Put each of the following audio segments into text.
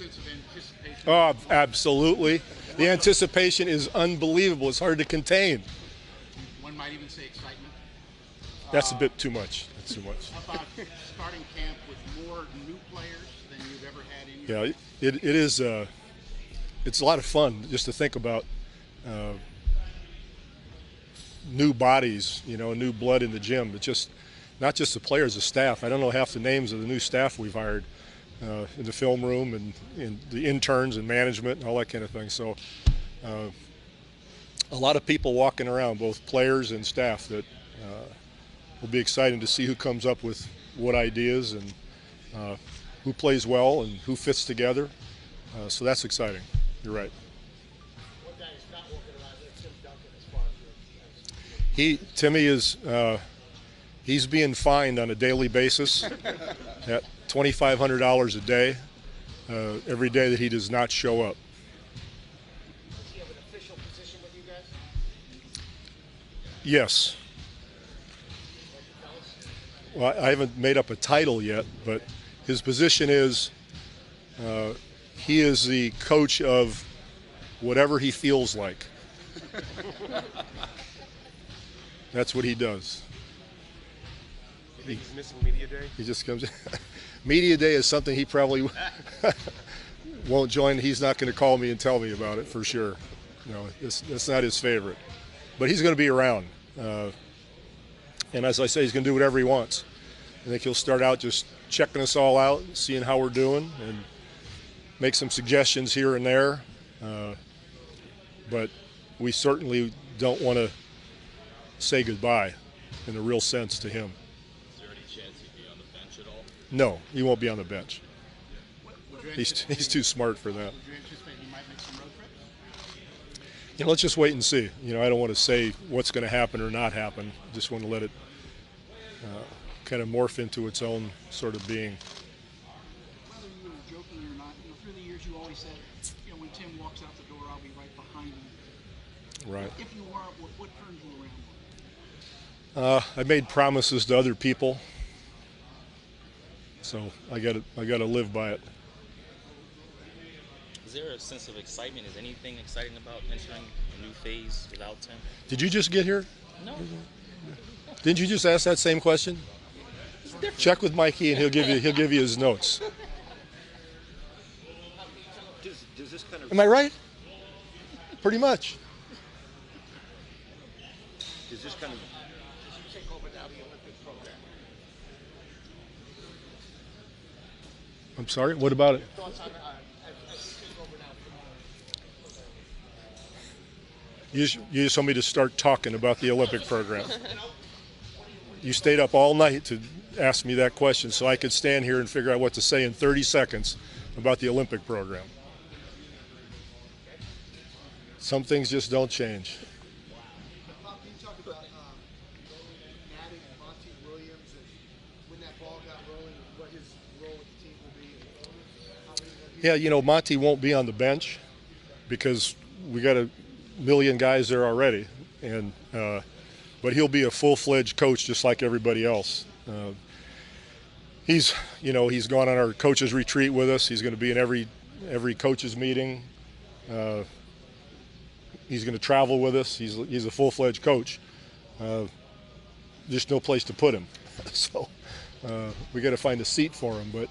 sense of anticipation? Oh, absolutely. The anticipation is unbelievable. It's hard to contain. One might even say excitement. That's a bit too much. That's too much. How about starting camp with more new players than you've ever had in your Yeah, it is. It's a lot of fun just to think about new bodies, new blood in the gym. It's just not just the players, the staff. I don't know half the names of the new staff we've hired in the film room and the interns and management and all that kind of thing. So a lot of people walking around, both players and staff, that will be exciting to see who comes up with what ideas and who plays well and who fits together. So that's exciting. You're right. One guy who's not walking around there, Tim Duncan, as far as Timmy is he's being fined on a daily basis at $2,500 a day every day that he does not show up. Does he have an official position with you guys? Yes. Well, I haven't made up a title yet, but his position is he is the coach of whatever he feels like. That's what he does. You think he's missing media day? He just comes in. Media day is something he probably won't join. He's not going to call me and tell me about it for sure. That's not his favorite. But he's going to be around. And as I say, he's going to do whatever he wants. I think he'll start out just checking us all out, seeing how we're doing, and make some suggestions here and there. But we certainly don't want to say goodbye in a real sense to him. Is there any chance he'd be on the bench at all? No, he won't be on the bench. He's too smart for that. Would you anticipate he might make some road trips? Let's just wait and see. I don't want to say what's going to happen or not happen. Just want to let it kind of morph into its own sort of being. Whether you were joking or not, through the years you always said, when Tim walks out the door, I'll be right behind him. Right. If you are, what turns you around? I made promises to other people, so I got to live by it. Is there a sense of excitement? Is anything exciting about entering a new phase without Tim? Did you just get here? No. Didn't you just ask that same question? Check with Mikey, and he'll give you his notes. Does this kind of... Am I right? Pretty much. Does this kind of... you take over now the Olympic program? I'm sorry, what about it? Thoughts on as you take over now? You just want me to start talking about the Olympic program. You stayed up all night to ask me that question so I could stand here and figure out what to say in 30 seconds about the Olympic program. Some things just don't change. Bob, can you talk about adding Monty Williams and when that ball got rolling, what his role with the team will be? Yeah, Monty won't be on the bench because we got a million guys there already, and but he'll be a full-fledged coach just like everybody else. He's gone on our coaches retreat with us. He's going to be in every coaches meeting. He's going to travel with us. He's a full-fledged coach. Just no place to put him, so we got to find a seat for him. But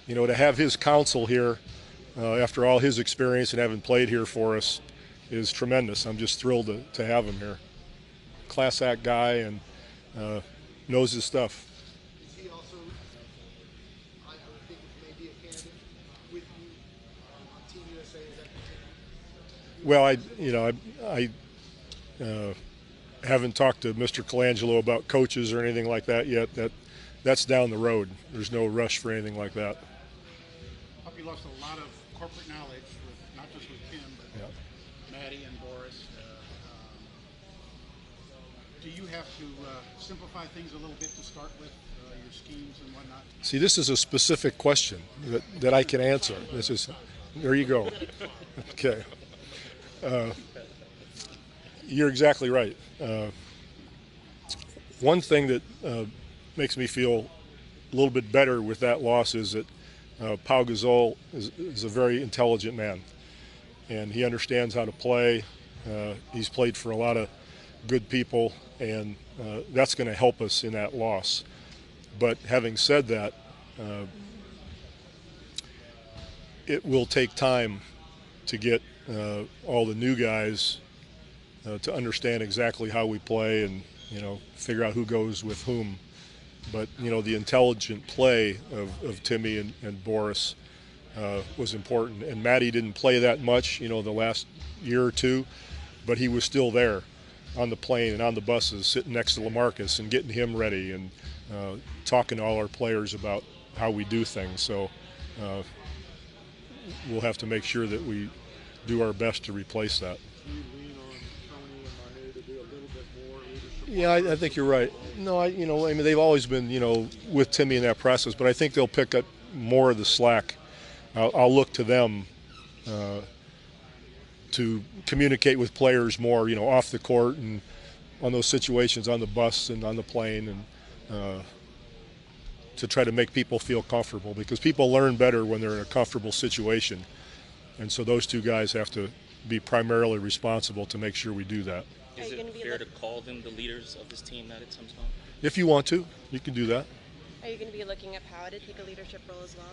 to have his counsel here after all his experience and having played here for us is tremendous. I'm just thrilled to have him here. Class act guy and knows his stuff. Is he also, I would think, maybe a candidate with you on Team USA? Is that Well, I haven't talked to Mr. Colangelo about coaches or anything like that yet. That's down the road. There's no rush for anything like that. Puppy lost a lot of corporate knowledge, not just with Tim, but Maddie and Boris. Do you have to simplify things a little bit to start with, your schemes and whatnot? See, this is a specific question that I can answer. There you go. Okay. You're exactly right. One thing that makes me feel a little bit better with that loss is that Pau Gasol is a very intelligent man, and he understands how to play. He's played for a lot of good people, and that's going to help us in that loss. But having said that, it will take time to get all the new guys to understand exactly how we play and, figure out who goes with whom. But, the intelligent play of Timmy and Boris was important. And Matty didn't play that much, the last year or two, but he was still there on the plane and on the buses, sitting next to LaMarcus and getting him ready and talking to all our players about how we do things. So we'll have to make sure that we do our best to replace that. Yeah, I think you're right. No, I mean, they've always been, with Timmy in that process, but I think they'll pick up more of the slack. I'll look to them to communicate with players more, off the court and on those situations on the bus and on the plane, and to try to make people feel comfortable, because people learn better when they're in a comfortable situation. And so those two guys have to be primarily responsible to make sure we do that. Is it fair to call them the leaders of this team at some point? If you want to, you can do that. Are you going to be looking at Pau to take a leadership role as well?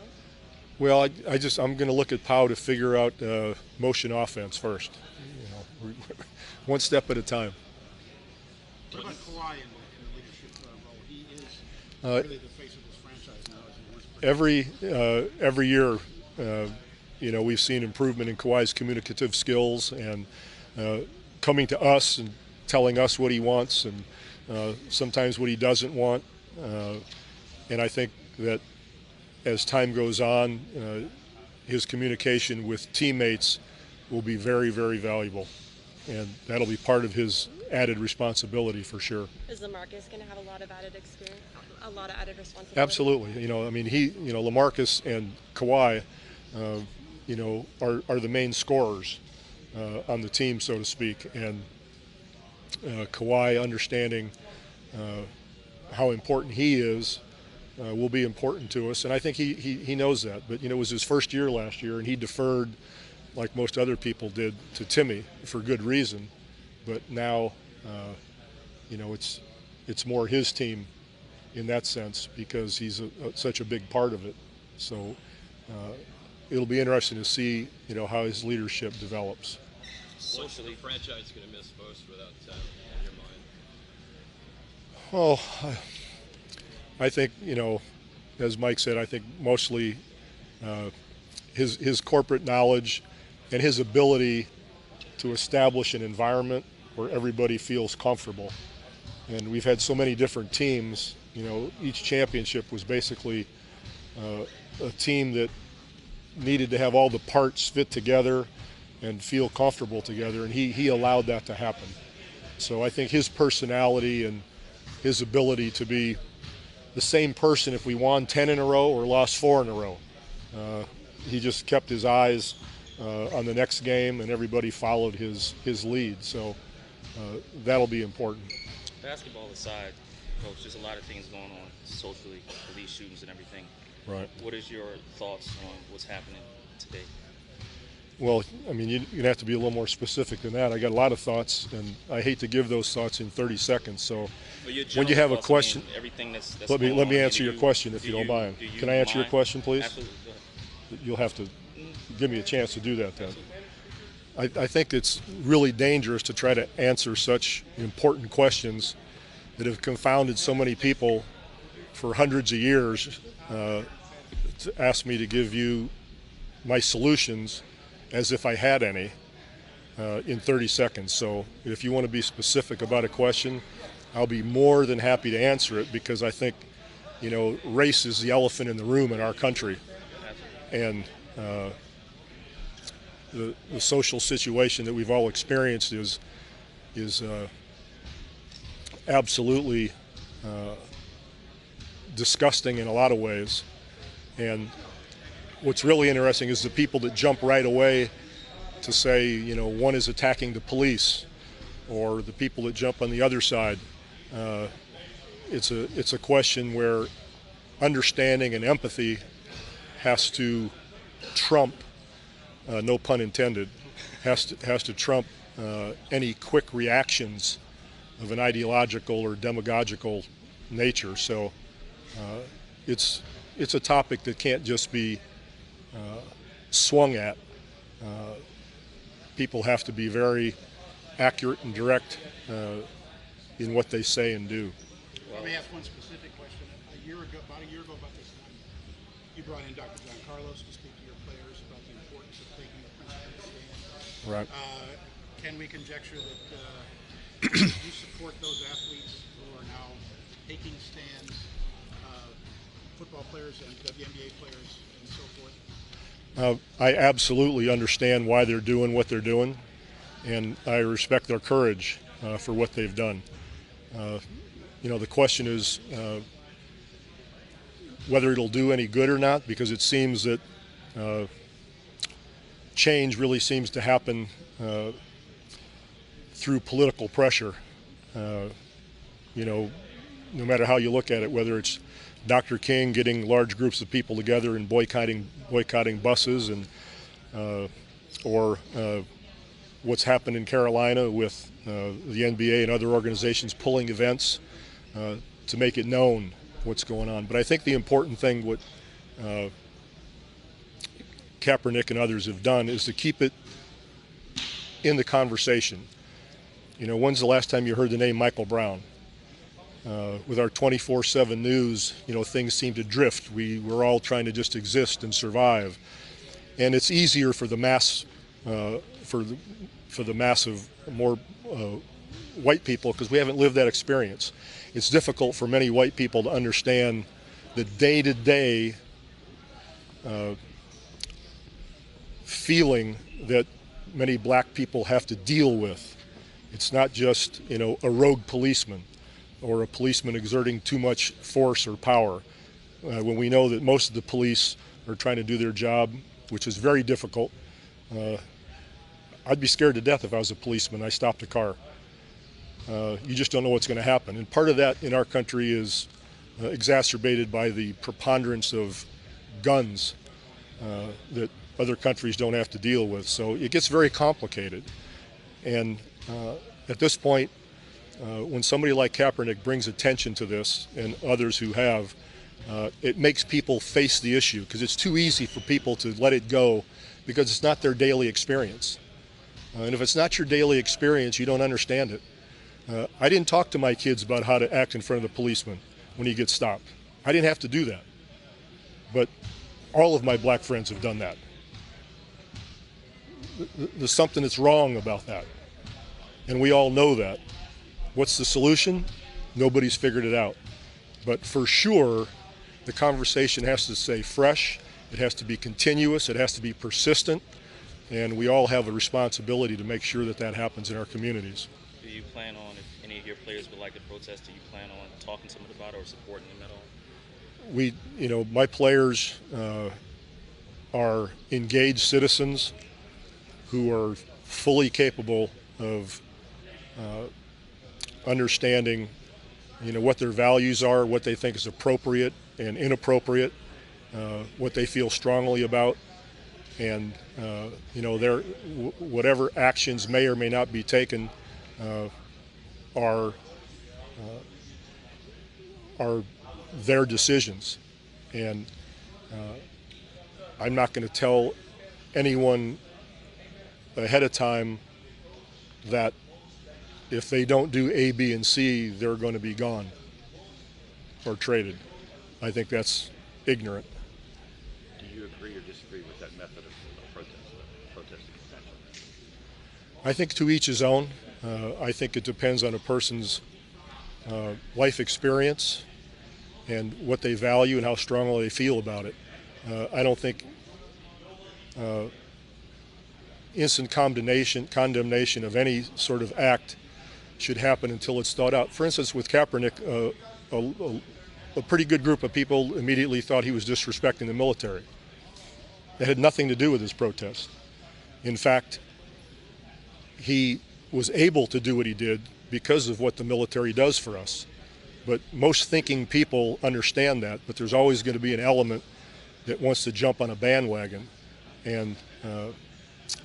Well, I'm going to look at Pau to figure out motion offense first. One step at a time. What about Kawhi in the leadership role? He is really the face of this franchise now, as he was. Every year, we've seen improvement in Kawhi's communicative skills and coming to us and telling us what he wants and sometimes what he doesn't want. And I think that as time goes on, his communication with teammates will be very, very valuable. And that'll be part of his added responsibility for sure. Is LaMarcus going to have a lot of added experience, a lot of added responsibility? Absolutely. LaMarcus and Kawhi, are the main scorers on the team, so to speak. And Kawhi understanding how important he is will be important to us. And I think he knows that. But, it was his first year last year, and he deferred, like most other people did, to Timmy for good reason. But now, it's more his team in that sense because he's such a big part of it. So it'll be interesting to see, how his leadership develops. What's the franchise going to miss most without Tim, in your mind? Well, I think, as Mike said, I think mostly his corporate knowledge and his ability to establish an environment where everybody feels comfortable. And we've had so many different teams, each championship was basically a team that needed to have all the parts fit together and feel comfortable together, and he allowed that to happen. So I think his personality and his ability to be the same person if we won 10 in a row or lost 4 in a row. He just kept his eyes on the next game, and everybody followed his lead. So that'll be important. Basketball aside, Coach, there's a lot of things going on socially, police shootings and everything. Right. What is your thoughts on what's happening today? Well, I mean, you're going to have to be a little more specific than that. I got a lot of thoughts, and I hate to give those thoughts in 30 seconds. So when you have a question, everything that's let me answer your question if you don't mind. Can I answer your question, please? Absolutely. Go ahead. You'll have to give me a chance to do that then. I think it's really dangerous to try to answer such important questions that have confounded so many people for hundreds of years, to ask me to give you my solutions as if I had any in 30 seconds. So if you want to be specific about a question, I'll be more than happy to answer it, because I think, race is the elephant in the room in our country. And the social situation that we've all experienced is absolutely disgusting in a lot of ways. And what's really interesting is the people that jump right away to say, one is attacking the police, or the people that jump on the other side. It's a question where understanding and empathy has to trump, no pun intended, has to trump any quick reactions of an ideological or demagogical nature. So it's a topic that can't just be swung at. People have to be very accurate and direct in what they say and do. Let me ask one specific question. About a year ago about this time, you brought in Dr. John Carlos to speak to your players about the importance of taking a principled stand. Right. Can we conjecture that you support those athletes who are now taking stands, football players and WNBA players and so forth? I absolutely understand why they're doing what they're doing, and I respect their courage for what they've done. The question is whether it'll do any good or not, because it seems that change really seems to happen through political pressure. No matter how you look at it, whether it's Dr. King getting large groups of people together and boycotting buses, and or what's happened in Carolina with the NBA and other organizations pulling events to make it known what's going on. But I think the important thing what Kaepernick and others have done is to keep it in the conversation. When's the last time you heard the name Michael Brown? With our 24/7 news, things seem to drift. We're all trying to just exist and survive, and it's easier for the mass, for the mass of more white people, because we haven't lived that experience. It's difficult for many white people to understand the day-to-day feeling that many black people have to deal with. It's not just a rogue policeman or a policeman exerting too much force or power, when we know that most of the police are trying to do their job, which is very difficult. I'd be scared to death if I was a policeman. I stopped a car. You just don't know what's going to happen. And part of that in our country is exacerbated by the preponderance of guns that other countries don't have to deal with. So it gets very complicated. And at this point, when somebody like Kaepernick brings attention to this, and others who have, it makes people face the issue, because it's too easy for people to let it go because it's not their daily experience. And if it's not your daily experience, you don't understand it. I didn't talk to my kids about how to act in front of the policeman when he gets stopped. I didn't have to do that. But all of my black friends have done that. There's something that's wrong about that. And we all know that. What's the solution? Nobody's figured it out. But for sure, the conversation has to stay fresh. It has to be continuous. It has to be persistent. And we all have a responsibility to make sure that that happens in our communities. Do you plan on, if any of your players would like to protest, do you plan on talking to them about it or supporting them at all? My players are engaged citizens who are fully capable of understanding, what their values are, what they think is appropriate and inappropriate, what they feel strongly about, and their whatever actions may or may not be taken are their decisions. And I'm not going to tell anyone ahead of time that if they don't do A, B, and C, they're going to be gone or traded. I think that's ignorant. Do you agree or disagree with that method of protesting? I think to each his own. I think it depends on a person's life experience and what they value and how strongly they feel about it. I don't think instant condemnation of any sort of act should happen until it's thought out. For instance, with Kaepernick, a pretty good group of people immediately thought he was disrespecting the military. It had nothing to do with his protest. In fact, he was able to do what he did because of what the military does for us. But most thinking people understand that, but there's always going to be an element that wants to jump on a bandwagon, and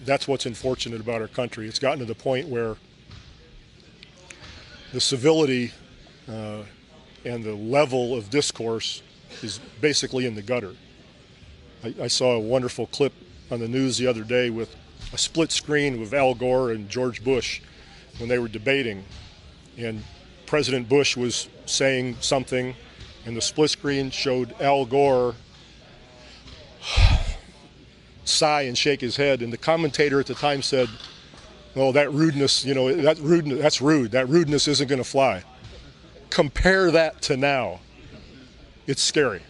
that's what's unfortunate about our country. It's gotten to the point where the civility and the level of discourse is basically in the gutter. I saw a wonderful clip on the news the other day with a split screen with Al Gore and George Bush when they were debating, and President Bush was saying something, and the split screen showed Al Gore sigh and shake his head, and the commentator at the time said, "Oh, that rudeness, that's rude. That rudeness isn't going to fly." Compare that to now. It's scary.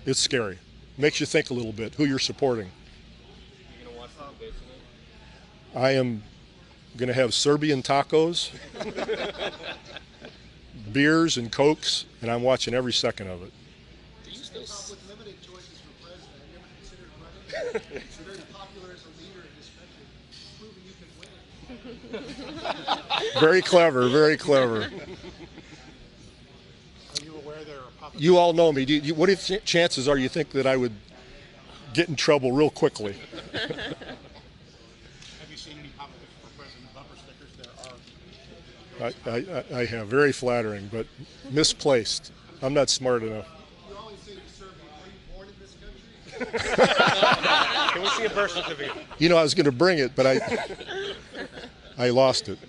It's scary. Makes you think a little bit who you're supporting. You gonna watch the debate tonight? I am going to have Serbian tacos, beers and Cokes, and I'm watching every second of it. Do you still come with limited choices for president? Have you ever considered running? It's very popular as a leader in this country. Proving you can win. Very clever, very clever. Are you aware there are Popovich? You all know me. What chances are you think that I would get in trouble real quickly? Have you seen any Popovich for president bumper stickers? There are. I have. Very flattering, but misplaced. I'm not smart enough. You always say you serve. Were you born in this country? Can we see a birth certificate? I was going to bring it, but I lost it.